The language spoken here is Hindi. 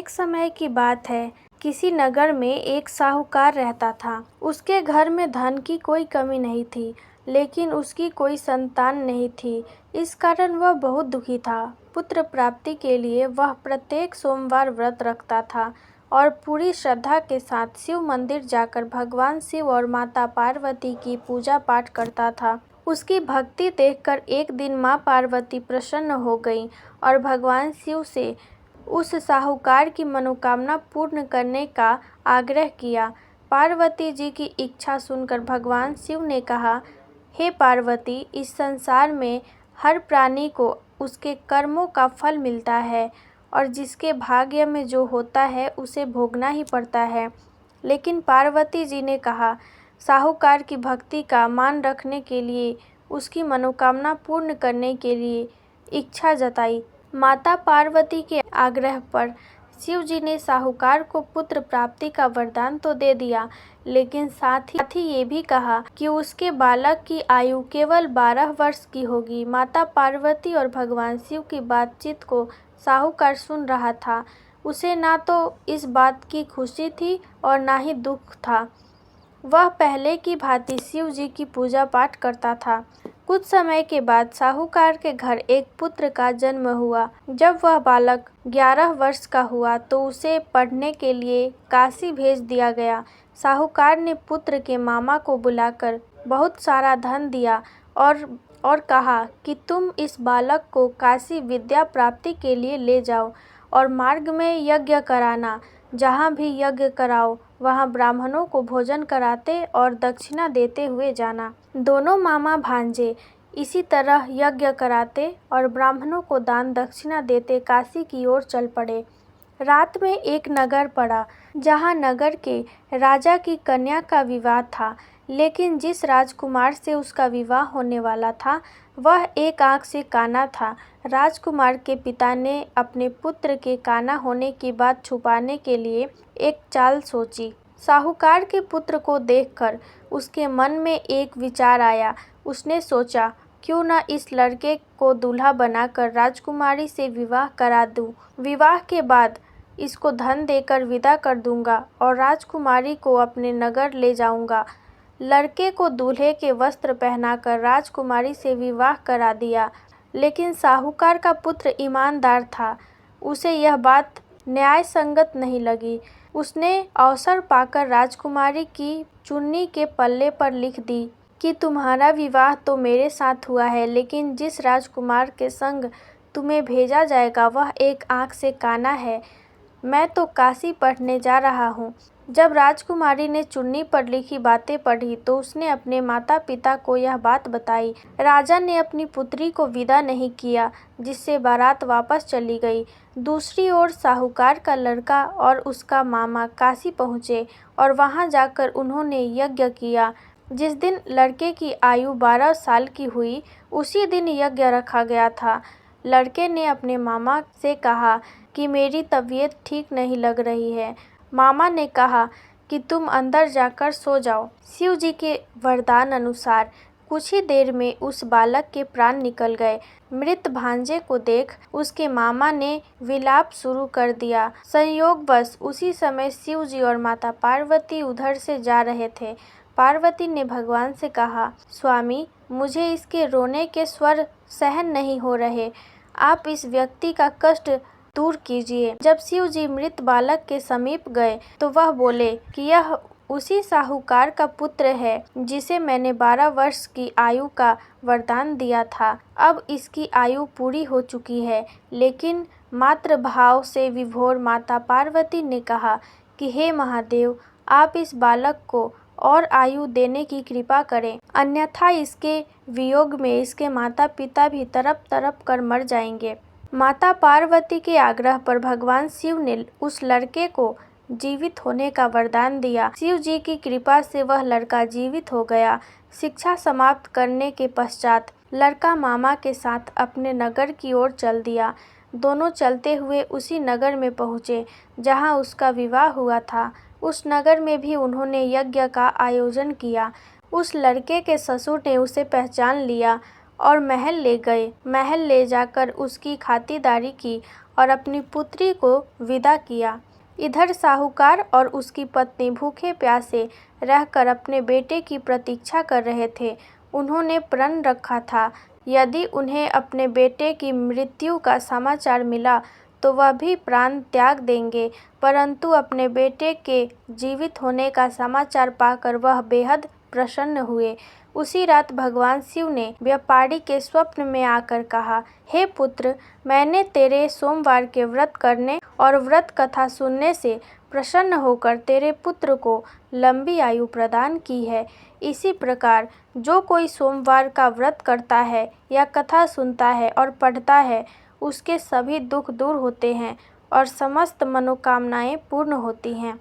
एक समय की बात है। किसी नगर में एक साहूकार रहता था। उसके घर में धन की कोई कमी नहीं थी, लेकिन उसकी कोई संतान नहीं थी। इस कारण वह बहुत दुखी था। पुत्र प्राप्ति के लिए वह प्रत्येक सोमवार व्रत रखता था और पूरी श्रद्धा के साथ शिव मंदिर जाकर भगवान शिव और माता पार्वती की पूजा पाठ करता था। उसकी भक्ति देखकर एक दिन माँ पार्वती प्रसन्न हो गईं और भगवान शिव से उस साहूकार की मनोकामना पूर्ण करने का आग्रह किया। पार्वती जी की इच्छा सुनकर भगवान शिव ने कहा, हे पार्वती, इस संसार में हर प्राणी को उसके कर्मों का फल मिलता है और जिसके भाग्य में जो होता है उसे भोगना ही पड़ता है। लेकिन पार्वती जी ने कहा, साहूकार की भक्ति का मान रखने के लिए, उसकी मनोकामना पूर्ण करने के लिए इच्छा जताई। माता पार्वती के आग्रह पर शिव जी ने साहूकार को पुत्र प्राप्ति का वरदान तो दे दिया, लेकिन साथ ही ये भी कहा कि उसके बालक की आयु केवल 12 वर्ष की होगी। माता पार्वती और भगवान शिव की बातचीत को साहूकार सुन रहा था। उसे ना तो इस बात की खुशी थी और ना ही दुख था। वह पहले की भांति शिव जी की पूजा पाठ करता था। कुछ समय के बाद साहूकार के घर एक पुत्र का जन्म हुआ। जब वह बालक 11 वर्ष का हुआ तो उसे पढ़ने के लिए काशी भेज दिया गया। साहूकार ने पुत्र के मामा को बुलाकर बहुत सारा धन दिया और कहा कि तुम इस बालक को काशी विद्या प्राप्ति के लिए ले जाओ और मार्ग में यज्ञ कराना। जहाँ भी यज्ञ कराओ वहाँ ब्राह्मणों को भोजन कराते और दक्षिणा देते हुए जाना। दोनों मामा भांजे इसी तरह यज्ञ कराते और ब्राह्मणों को दान दक्षिणा देते काशी की ओर चल पड़े। रात में एक नगर पड़ा, जहाँ नगर के राजा की कन्या का विवाह था, लेकिन जिस राजकुमार से उसका विवाह होने वाला था वह एक आंख से काना था। राजकुमार के पिता ने अपने पुत्र के काना होने की बात छुपाने के लिए एक चाल सोची। साहूकार के पुत्र को देखकर उसके मन में एक विचार आया। उसने सोचा, क्यों न इस लड़के को दूल्हा बनाकर राजकुमारी से विवाह करा दूं। विवाह के बाद इसको धन देकर विदा कर दूंगा और राजकुमारी को अपने नगर ले जाऊंगा। लड़के को दूल्हे के वस्त्र पहनाकर राजकुमारी से विवाह करा दिया, लेकिन साहूकार का पुत्र ईमानदार था। उसे यह बात न्याय संगत नहीं लगी। उसने अवसर पाकर राजकुमारी की चुन्नी के पल्ले पर लिख दी कि तुम्हारा विवाह तो मेरे साथ हुआ है, लेकिन जिस राजकुमार के संग तुम्हें भेजा जाएगा वह एक आंख से काना है। मैं तो काशी पढ़ने जा रहा हूँ। जब राजकुमारी ने चुन्नी पर लिखी बातें पढ़ी तो उसने अपने माता पिता को यह बात बताई। राजा ने अपनी पुत्री को विदा नहीं किया, जिससे बारात वापस चली गई। दूसरी ओर साहूकार का लड़का और उसका मामा काशी पहुँचे और वहाँ जाकर उन्होंने यज्ञ किया। जिस दिन लड़के की आयु 12 साल की हुई, उसी दिन यज्ञ रखा गया था। लड़के ने अपने मामा से कहा कि मेरी तबीयत ठीक नहीं लग रही है। मामा ने कहा कि तुम अंदर जाकर सो जाओ। शिव जी के वरदान अनुसार कुछ ही देर में उस बालक के प्राण निकल गए। मृत भांजे को देख उसके मामा ने विलाप शुरू कर दिया। संयोगवश उसी समय शिव जी और माता पार्वती उधर से जा रहे थे। पार्वती ने भगवान से कहा, स्वामी, मुझे इसके रोने के स्वर सहन नहीं हो रहे। आप इस व्यक्ति का कष्ट दूर कीजिए। जब शिव जी मृत बालक के समीप गए तो वह बोले कि यह उसी साहूकार का पुत्र है जिसे मैंने 12 वर्ष की आयु का वरदान दिया था। अब इसकी आयु पूरी हो चुकी है। लेकिन मात्र भाव से विभोर माता पार्वती ने कहा कि हे महादेव, आप इस बालक को और आयु देने की कृपा करें, अन्यथा इसके वियोग में इसके माता पिता भी तड़प तड़प कर मर जाएंगे। माता पार्वती के आग्रह पर भगवान शिव ने उस लड़के को जीवित होने का वरदान दिया। शिव जी की कृपा से वह लड़का जीवित हो गया। शिक्षा समाप्त करने के पश्चात लड़का मामा के साथ अपने नगर की ओर चल दिया। दोनों चलते हुए उसी नगर में पहुँचे जहाँ उसका विवाह हुआ था। उस नगर में भी उन्होंने यज्ञ का आयोजन किया। उस लड़के के ससुर ने उसे पहचान लिया और महल ले गए। महल ले जाकर उसकी खातिरदारी की और अपनी पुत्री को विदा किया। इधर साहूकार और उसकी पत्नी भूखे प्यासे रहकर अपने बेटे की प्रतीक्षा कर रहे थे। उन्होंने प्रण रखा था, यदि उन्हें अपने बेटे की मृत्यु का समाचार मिला तो वह भी प्राण त्याग देंगे, परंतु अपने बेटे के जीवित होने का समाचार पाकर वह बेहद प्रसन्न हुए। उसी रात भगवान शिव ने व्यापारी के स्वप्न में आकर कहा, हे पुत्र, मैंने तेरे सोमवार के व्रत करने और व्रत कथा सुनने से प्रसन्न होकर तेरे पुत्र को लंबी आयु प्रदान की है। इसी प्रकार जो कोई सोमवार का व्रत करता है या कथा सुनता है और पढ़ता है, उसके सभी दुख दूर होते हैं और समस्त मनोकामनाएं पूर्ण होती हैं।